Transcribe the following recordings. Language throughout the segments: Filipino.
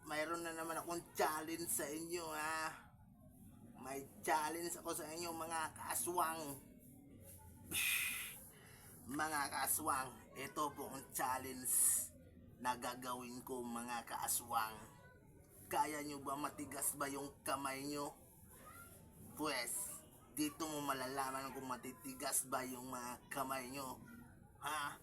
mayroon na naman akong challenge sa inyo, ha. May challenge ako sa inyo, mga kaswang. Mga kaswang, ito po ang challenge na gagawin ko, mga kaswang. Kaya nyo ba, matigas ba yung kamay nyo? Pues, dito mo malalaman kung matitigas ba yung mga kamay nyo, ha?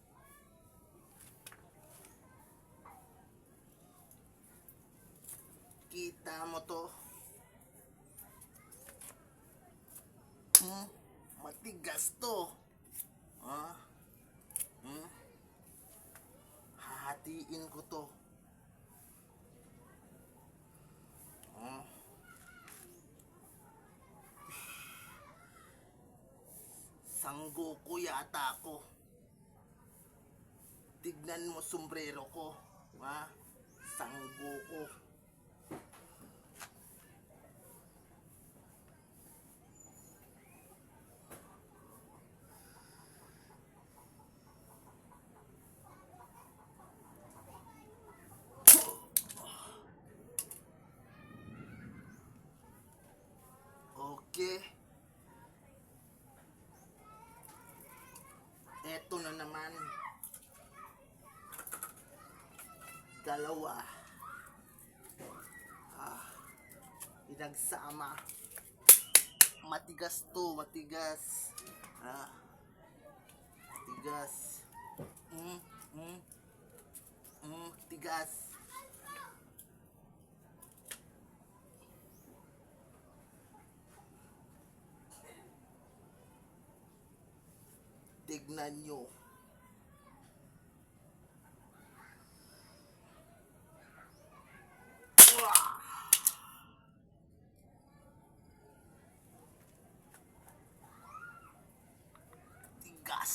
Kita mo to? Matigas to. Hahatiin ko to. Sanggoko yata ako. Tignan mo sombrero ko, ha? Sanggoko. Okay. Eto na naman. Dalawa. Pinagsama. Matigas to, matigas. Matigas. Tigas. Tignan nyo. Tigas.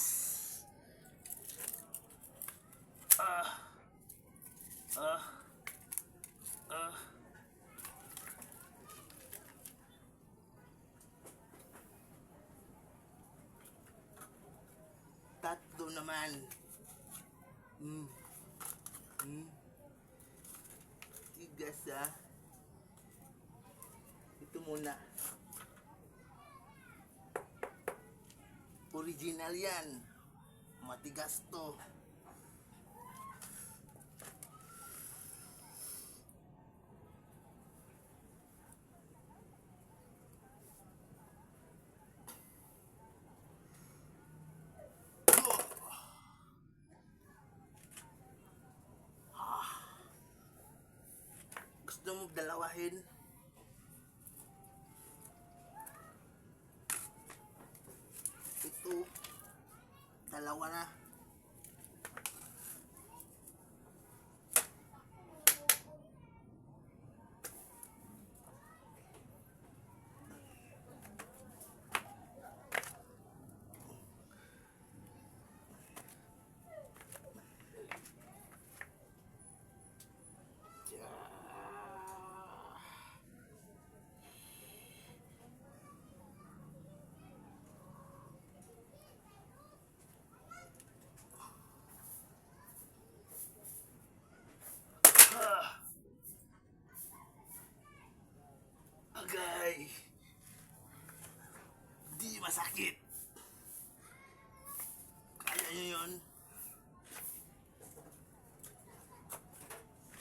Tatlo naman. Tigas, ha. Ito muna. Original yan. Matigas to. Gusto mo dalawahin? Ito, dalawa na. Agay. Di masakit. Kaya nyo yun.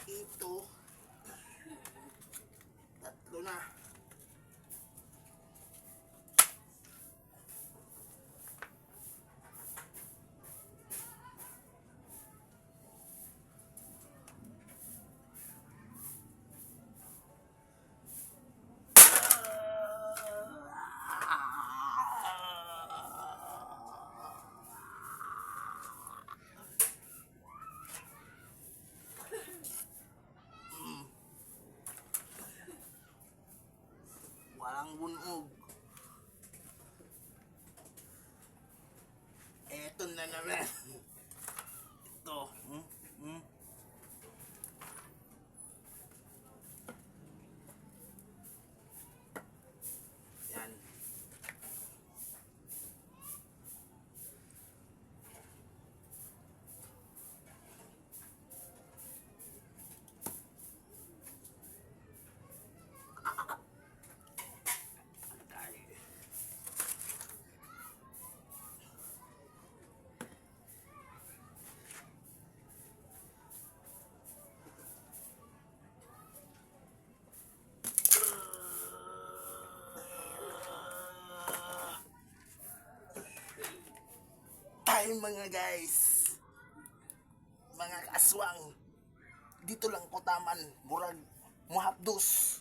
Ito. Tatlo na. Walang bunog. Eto na naman. Ito. Yan. time mga guys. Mga kaaswang. Dito lang ko taman. Murag muhapdos.